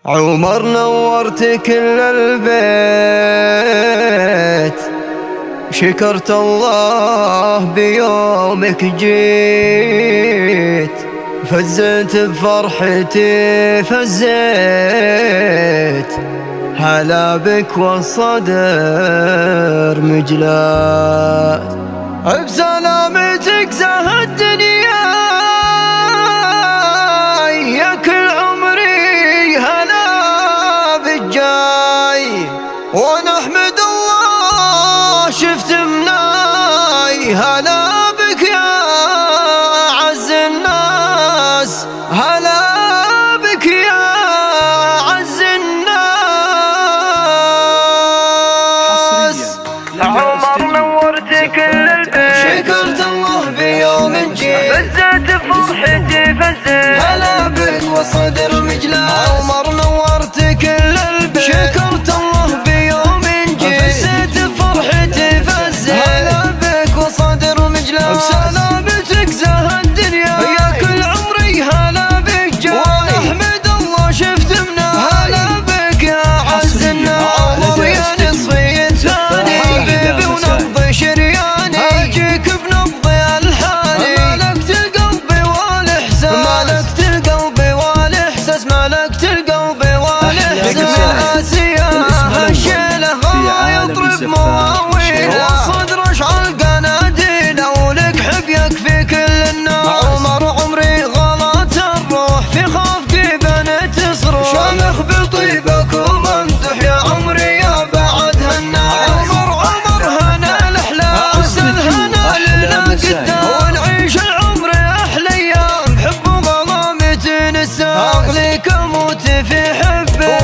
عمر نورت كل البيت، شكرت الله بيومك جيت، فزت بفرحتي فزيت، هلا بك والصدر مجلات، بسلامتك زهى الدنيا يا كل عمري هلا بالجاي، ونحمد الله شفت مناي، هلا بك يا أعز الناس، هلا بك يا أعز الناس. عمر نورت كل البيت، شكرت الله بيوم جيت، فزت بفرحتي فزت، هلا بك وصدر مجلات. عمر نورت كل البيت، شكرت الله بيوم جيت، فزت بفرحتي فزت، هلا بك وصدر مجلات، بسلامتك زهى الدنيا يا كل عمري هلا بك جاي، ونحمد الله شفت منا، هلا بك يا أعز الناس. عمر يا نصفي الثاني حبيبي ونبض شرياني، اجيك بنبض الحاني، ملكت قلبي والاحساس، ملكت قلبي والاحساس، ملكت قلبي والاحساس. من اسيا هالشيله هوا يضرب مواويله، والصدر اشعل قناديله، ولك حب يكفي كل الناس. عمر عمري غلط الروح في خافقي بنت صروح، شامخ بطيبك وممدح يا عمري يا بعد هالناس. عمر هنا الاحلام وسل هنا لنا قدام، ونعيش العمر احلى ايام، حب وظلامة نسام، اغليك اموت في حبك